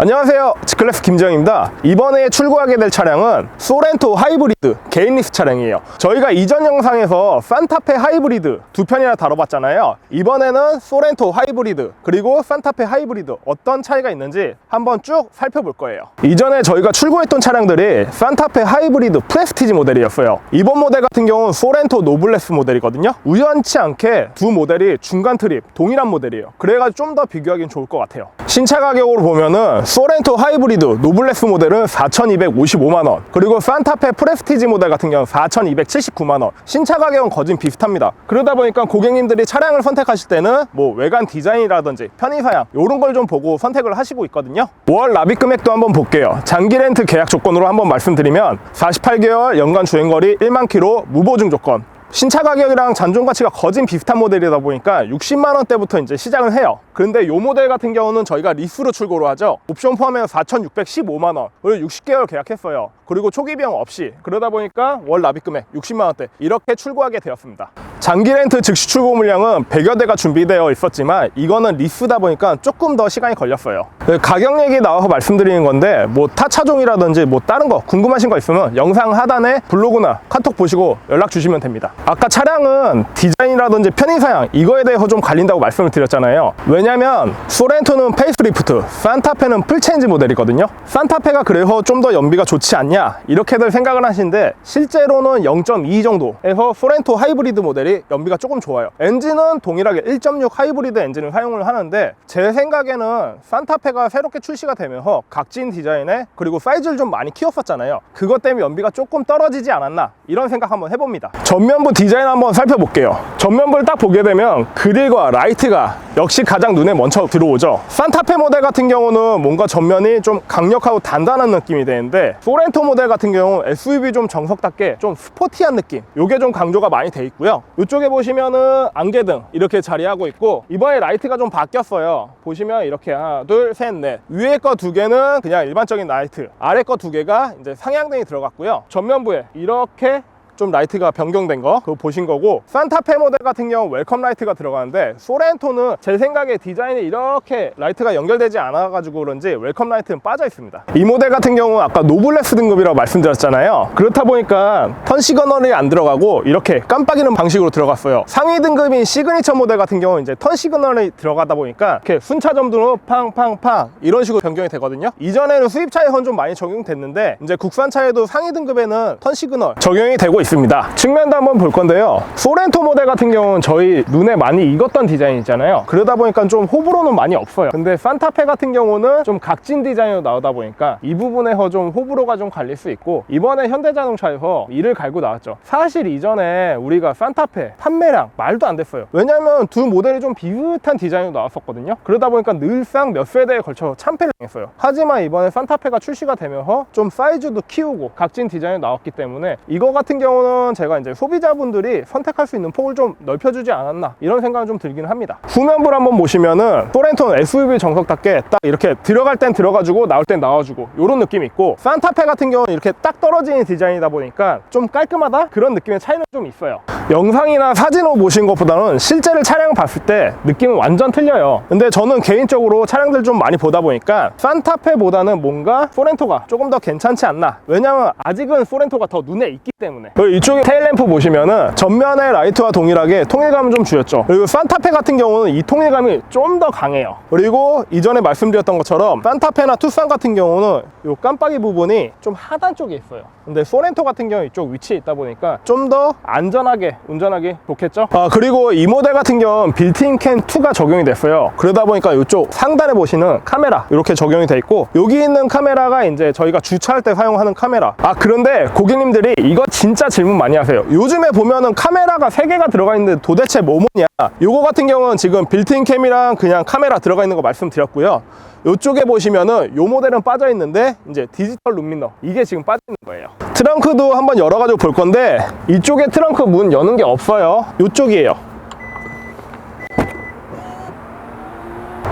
안녕하세요, G클래스 김지영입니다. 이번에 출고하게 될 차량은 소렌토 하이브리드 개인 리스 차량이에요. 저희가 이전 영상에서 산타페 하이브리드 두 편이나 다뤄봤잖아요. 이번에는 소렌토 하이브리드 그리고 산타페 하이브리드 어떤 차이가 있는지 한번 쭉 살펴볼 거예요. 이전에 저희가 출고했던 차량들이 산타페 하이브리드 프레스티지 모델이었어요. 이번 모델 같은 경우는 소렌토 노블레스 모델이거든요. 우연치 않게 두 모델이 중간 트립 동일한 모델이에요. 그래가지고 좀 더 비교하기는 좋을 것 같아요. 신차 가격으로 보면은 소렌토 하이브리드 노블레스 모델은 4,255만원, 그리고 산타페 프레스티지 모델 같은 경우는 4,279만원. 신차 가격은 거진 비슷합니다. 그러다 보니까 고객님들이 차량을 선택하실 때는 뭐 외관 디자인이라든지 편의사양 이런 걸 좀 보고 선택을 하시고 있거든요. 월 납입 금액도 한번 볼게요. 장기 렌트 계약 조건으로 한번 말씀드리면 48개월 연간 주행거리 1만 킬로 무보증 조건. 신차 가격이랑 잔존 가치가 거진 비슷한 모델이다 보니까 60만원대부터 이제 시작을 해요. 그런데 이 모델 같은 경우는 저희가 리스로 출고를 하죠. 옵션 포함해서 4,615만원, 그리고 60개월 계약했어요. 그리고 초기 비용 없이. 그러다 보니까 월 납입 금액 60만원대 이렇게 출고하게 되었습니다. 장기 렌트 즉시 출고 물량은 100여 대가 준비되어 있었지만 이거는 리스다 보니까 조금 더 시간이 걸렸어요. 가격 얘기 나와서 말씀드리는 건데 뭐 타 차종이라든지 뭐 다른 거 궁금하신 거 있으면 영상 하단에 블로그나 카톡 보시고 연락 주시면 됩니다. 아까 차량은 디자인이라든지 편의사양 이거에 대해서 좀 갈린다고 말씀을 드렸잖아요. 왜냐면 소렌토는 페이스리프트, 산타페는 풀체인지 모델이거든요. 산타페가 그래서 좀 더 연비가 좋지 않냐 이렇게들 생각을 하시는데 실제로는 0.2 정도에서 소렌토 하이브리드 모델이 연비가 조금 좋아요. 엔진은 동일하게 1.6 하이브리드 엔진을 사용을 하는데 제 생각에는 산타페가 새롭게 출시가 되면서 각진 디자인에 그리고 사이즈를 좀 많이 키웠었잖아요. 그것 때문에 연비가 조금 떨어지지 않았나 이런 생각 한번 해봅니다. 전면부 디자인 한번 살펴볼게요. 전면부를 딱 보게 되면 그릴과 라이트가 역시 가장 눈에 먼저 들어오죠. 산타페 모델 같은 경우는 뭔가 전면이 좀 강력하고 단단한 느낌이 되는데 소렌토 모델 같은 경우는 SUV 좀 정석답게 좀 스포티한 느낌, 요게 좀 강조가 많이 돼 있고요. 이쪽에 보시면은 안개등 이렇게 자리하고 있고 이번에 라이트가 좀 바뀌었어요. 보시면 이렇게 하나 둘 셋 넷, 위에 거 두 개는 그냥 일반적인 라이트, 아래 거 두 개가 이제 상향등이 들어갔고요. 전면부에 이렇게 좀 라이트가 변경된 거 그거 보신 거고, 산타페 모델 같은 경우 웰컴 라이트가 들어가는데 소렌토는 제 생각에 디자인이 이렇게 라이트가 연결되지 않아 가지고 그런지 웰컴 라이트는 빠져 있습니다. 이 모델 같은 경우 아까 노블레스 등급이라고 말씀드렸잖아요. 그렇다 보니까 턴 시그널이 안 들어가고 이렇게 깜빡이는 방식으로 들어갔어요. 상위 등급인 시그니처 모델 같은 경우 이제 턴 시그널이 들어가다 보니까 이렇게 순차 점등으로 팡팡팡 이런 식으로 변경이 되거든요. 이전에는 수입차에선 좀 많이 적용됐는데 이제 국산차에도 상위 등급에는 턴 시그널 적용이 되고 있습니다. 측면도 한번 볼 건데요. 소렌토 모델 같은 경우는 저희 눈에 많이 익었던 디자인 있잖아요. 그러다 보니까 좀 호불호는 많이 없어요. 근데 산타페 같은 경우는 좀 각진 디자인으로 나오다 보니까 이 부분에서 좀 호불호가 좀 갈릴 수 있고, 이번에 현대자동차에서 이를 갈고 나왔죠. 사실 이전에 우리가 산타페 판매량 말도 안 됐어요. 왜냐면 두 모델이 좀 비슷한 디자인으로 나왔었거든요. 그러다 보니까 늘상 몇 세대에 걸쳐 참패를 당했어요. 하지만 이번에 산타페가 출시가 되면서 좀 사이즈도 키우고 각진 디자인이 나왔기 때문에 이거 같은 경우는 제가 이제 소비자분들이 선택할 수 있는 폭을 좀 넓혀주지 않았나 이런 생각은 좀 들긴 합니다. 후면부를 한번 보시면은 소렌토는 SUV 정석답게 딱 이렇게 들어갈 땐 들어가주고 나올 땐 나와주고 이런 느낌이 있고, 산타페 같은 경우는 이렇게 딱 떨어지는 디자인이다 보니까 좀 깔끔하다 그런 느낌의 차이는 좀 있어요. 영상이나 사진으로 보신 것보다는 실제로 차량을 봤을 때 느낌은 완전 틀려요. 근데 저는 개인적으로 차량들 좀 많이 보다 보니까 산타페보다는 뭔가 소렌토가 조금 더 괜찮지 않나. 왜냐면 아직은 소렌토가 더 눈에 있기 때문에. 그리고 이쪽에 테일램프 보시면은 전면의 라이트와 동일하게 통일감을 좀 주었죠. 그리고 산타페 같은 경우는 이 통일감이 좀 더 강해요. 그리고 이전에 말씀드렸던 것처럼 산타페나 투싼 같은 경우는 이 깜빡이 부분이 좀 하단 쪽에 있어요. 근데 소렌토 같은 경우 이쪽 위치에 있다 보니까 좀 더 안전하게 운전하기 좋겠죠. 그리고 이 모델 같은 경우는 빌트인 캠 2가 적용이 됐어요. 그러다 보니까 이쪽 상단에 보시는 카메라 이렇게 적용이 돼 있고, 여기 있는 카메라가 이제 저희가 주차할 때 사용하는 카메라. 그런데 고객님들이 이거 진짜 질문 많이 하세요. 요즘에 보면은 카메라가 3개가 들어가 있는데 도대체 뭐냐. 요거 같은 경우는 지금 빌트인 캠이랑 그냥 카메라 들어가 있는 거 말씀드렸고요. 이쪽에 보시면은 요 모델은 빠져 있는데 이제 디지털 룸미러 이게 지금 빠져 있는 거예요. 트렁크도 한번 열어가지고 볼 건데 이쪽에 트렁크 문 여는 게 없어요. 이쪽이에요.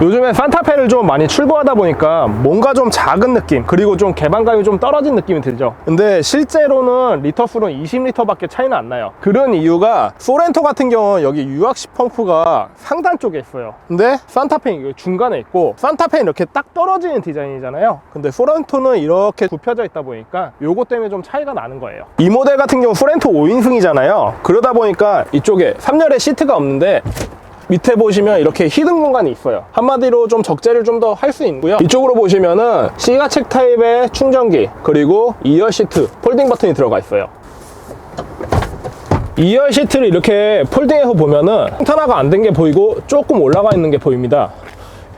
요즘에 산타페를 좀 많이 출고하다 보니까 뭔가 좀 작은 느낌, 그리고 좀 개방감이 좀 떨어진 느낌이 들죠. 근데 실제로는 리터수는 20리터밖에 차이는 안 나요. 그런 이유가 소렌토 같은 경우는 여기 유압식 펌프가 상단 쪽에 있어요. 근데 산타페는 중간에 있고, 산타페는 이렇게 딱 떨어지는 디자인이잖아요. 근데 소렌토는 이렇게 굽혀져 있다 보니까 요거 때문에 좀 차이가 나는 거예요. 이 모델 같은 경우 소렌토 5인승이잖아요. 그러다 보니까 이쪽에 3열에 시트가 없는데 밑에 보시면 이렇게 히든 공간이 있어요. 한마디로 좀 적재를 좀 더 할 수 있고요. 이쪽으로 보시면은 C가책 타입의 충전기, 그리고 2열 시트 폴딩 버튼이 들어가 있어요. 2열 시트를 이렇게 폴딩해서 보면은 탄화가 안 된 게 보이고 조금 올라가 있는 게 보입니다.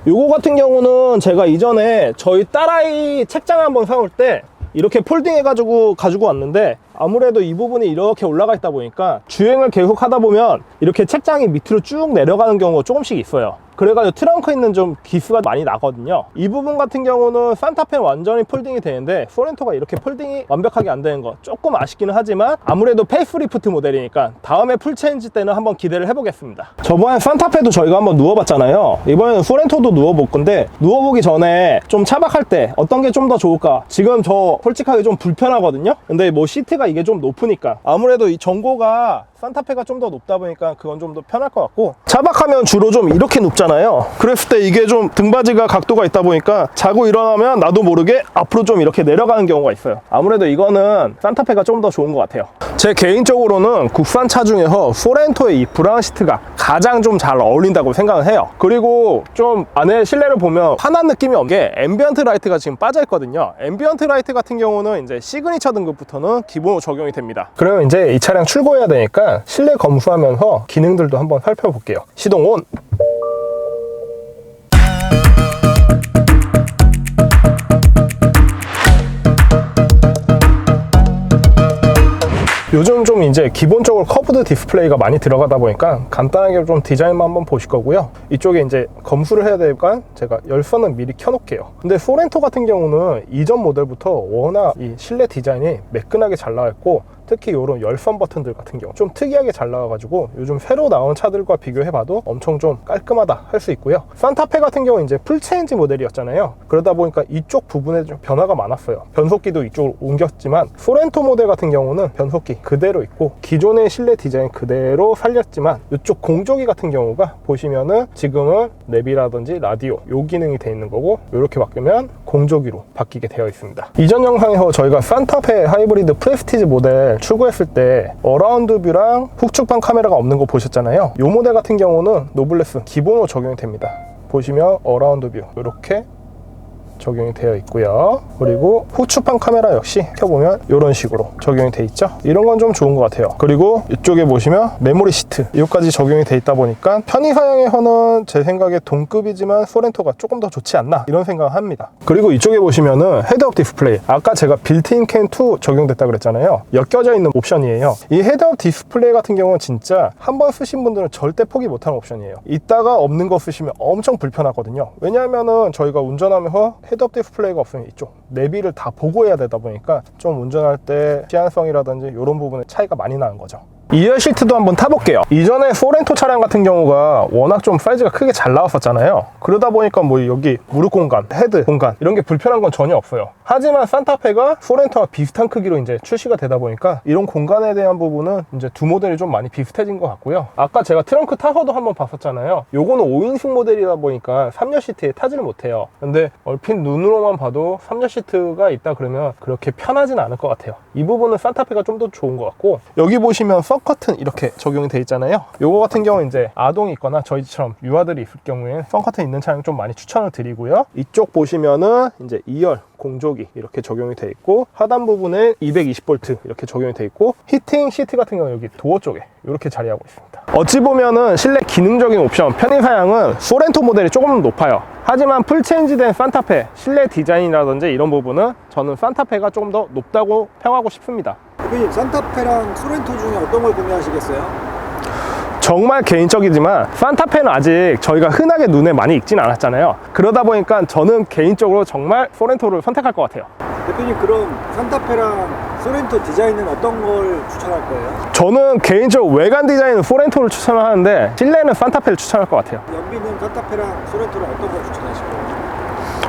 요거 같은 경우는 제가 이전에 저희 딸아이 책장 한번 사올 때 이렇게 폴딩 해가지고 가지고 왔는데, 아무래도 이 부분이 이렇게 올라가 있다 보니까 주행을 계속 하다 보면 이렇게 책장이 밑으로 쭉 내려가는 경우가 조금씩 있어요. 그래가지고 트렁크에 있는 좀 기스가 많이 나거든요. 이 부분 같은 경우는 산타페는 완전히 폴딩이 되는데 소렌토가 이렇게 폴딩이 완벽하게 안 되는 거 조금 아쉽기는 하지만, 아무래도 페이스리프트 모델이니까 다음에 풀체인지 때는 한번 기대를 해보겠습니다. 저번에 산타페도 저희가 한번 누워봤잖아요. 이번에는 소렌토도 누워볼 건데, 누워보기 전에 좀 차박할 때 어떤 게 좀 더 좋을까, 지금 저 솔직하게 좀 불편하거든요. 근데 뭐 시트가 이게 좀 높으니까 아무래도 이 전고가 산타페가 좀 더 높다 보니까 그건 좀 더 편할 것 같고, 차박하면 주로 좀 이렇게 눕잖아요. 그랬을 때 이게 좀 등받이가 각도가 있다 보니까 자고 일어나면 나도 모르게 앞으로 좀 이렇게 내려가는 경우가 있어요. 아무래도 이거는 산타페가 좀 더 좋은 것 같아요. 제 개인적으로는 국산차 중에서 소렌토의 이 브라운 시트가 가장 좀 잘 어울린다고 생각을 해요. 그리고 좀 안에 실내를 보면 환한 느낌이 없는 게 앰비언트 라이트가 지금 빠져 있거든요. 앰비언트 라이트 같은 경우는 이제 시그니처 등급부터는 기본으로 적용이 됩니다. 그러면 이제 이 차량 출고해야 되니까 실내 검수하면서 기능들도 한번 살펴볼게요. 시동 온! 요즘 좀 이제 기본적으로 커브드 디스플레이가 많이 들어가다 보니까 간단하게 좀 디자인만 한번 보실 거고요. 이쪽에 이제 검수를 해야 되니까 제가 열선은 미리 켜놓을게요. 근데 소렌토 같은 경우는 이전 모델부터 워낙 이 실내 디자인이 매끈하게 잘 나와 있고, 특히 이런 열선 버튼들 같은 경우 좀 특이하게 잘 나와가지고 요즘 새로 나온 차들과 비교해봐도 엄청 좀 깔끔하다 할 수 있고요. 산타페 같은 경우 이제 풀체인지 모델이었잖아요. 그러다 보니까 이쪽 부분에 좀 변화가 많았어요. 변속기도 이쪽으로 옮겼지만, 소렌토 모델 같은 경우는 변속기 그대로 있고 기존의 실내 디자인 그대로 살렸지만, 이쪽 공조기 같은 경우가 보시면은 지금은 내비라든지 라디오 요 기능이 돼 있는 거고, 이렇게 바뀌면 공조기로 바뀌게 되어 있습니다. 이전 영상에서 저희가 산타페 하이브리드 프레스티지 모델 출고했을 때 어라운드 뷰랑 후측방 카메라가 없는 거 보셨잖아요. 이 모델 같은 경우는 노블레스 기본으로 적용이 됩니다. 보시면 어라운드 뷰 이렇게 적용이 되어 있고요. 그리고 후측방 카메라 역시 켜보면 이런 식으로 적용이 되어 있죠. 이런 건 좀 좋은 것 같아요. 그리고 이쪽에 보시면 메모리 시트 이것까지 적용이 되어 있다 보니까 편의 사양에서는 제 생각에 동급이지만 소렌토가 조금 더 좋지 않나, 이런 생각을 합니다. 그리고 이쪽에 보시면은 헤드업 디스플레이, 아까 제가 빌트인 캠 2 적용됐다 그랬잖아요. 엮여져 있는 옵션이에요. 이 헤드업 디스플레이 같은 경우는 진짜 한번 쓰신 분들은 절대 포기 못하는 옵션이에요. 이따가 없는 거 쓰시면 엄청 불편하거든요. 왜냐하면은 저희가 운전하면서 헤드업 디스플레이가 없으면 이쪽 내비를 다 보고 해야 되다 보니까 좀 운전할 때 시안성이라든지 이런 부분에 차이가 많이 나는 거죠. 2열 시트도 한번 타볼게요. 이전에 소렌토 차량 같은 경우가 워낙 좀 사이즈가 크게 잘 나왔었잖아요. 그러다 보니까 뭐 여기 무릎 공간, 헤드 공간 이런 게 불편한 건 전혀 없어요. 하지만 산타페가 소렌토와 비슷한 크기로 이제 출시가 되다 보니까 이런 공간에 대한 부분은 이제 두 모델이 좀 많이 비슷해진 것 같고요. 아까 제가 트렁크 타서도 한번 봤었잖아요. 요거는 5인승 모델이다 보니까 3열 시트에 타지를 못해요. 근데 얼핏 눈으로만 봐도 3열 시트가 있다 그러면 그렇게 편하진 않을 것 같아요. 이 부분은 산타페가 좀 더 좋은 것 같고, 여기 보시면 커튼 이렇게 적용이 돼 있잖아요. 요거 같은 경우는 이제 아동이 있거나 저희처럼 유아들이 있을 경우에 썬커튼 있는 차량 좀 많이 추천을 드리고요. 이쪽 보시면은 이제 2열 공조기 이렇게 적용이 돼 있고, 하단 부분에 220V 이렇게 적용이 돼 있고, 히팅 시트 같은 경우는 여기 도어 쪽에 이렇게 자리하고 있습니다. 어찌 보면은 실내 기능적인 옵션 편의 사양은 소렌토 모델이 조금 높아요. 하지만 풀체인지된 산타페 실내 디자인이라든지 이런 부분은 저는 산타페가 조금 더 높다고 평하고 싶습니다. 산타페랑 소렌토 중에 어떤 걸 구매하시겠어요? 정말 개인적이지만 산타페는 아직 저희가 흔하게 눈에 많이 익진 않았잖아요. 그러다 보니까 저는 개인적으로 정말 소렌토를 선택할 것 같아요. 대표님, 그럼 산타페랑 소렌토 디자인은 어떤 걸 추천할 거예요? 저는 개인적으로 외관 디자인은 소렌토를 추천을 하는데 실내는 산타페를 추천할 것 같아요. 연비는 산타페랑 소렌토를 어떤 걸 추천하실 거예요?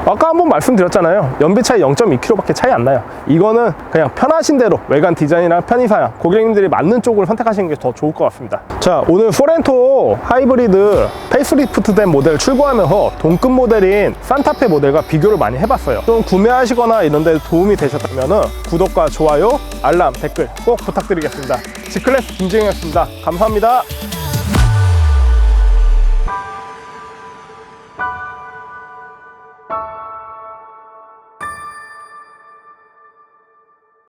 아까 한번 말씀드렸잖아요. 연비 차이 0.2km밖에 차이 안 나요. 이거는 그냥 편하신 대로 외관 디자인이랑 편의사양 고객님들이 맞는 쪽을 선택하시는 게 더 좋을 것 같습니다. 자, 오늘 소렌토 하이브리드 페이스리프트 된 모델 출고하면서 동급 모델인 산타페 모델과 비교를 많이 해봤어요. 좀 구매하시거나 이런 데 도움이 되셨다면 구독과 좋아요, 알람, 댓글 꼭 부탁드리겠습니다. G클래스 김지영이었습니다. 감사합니다.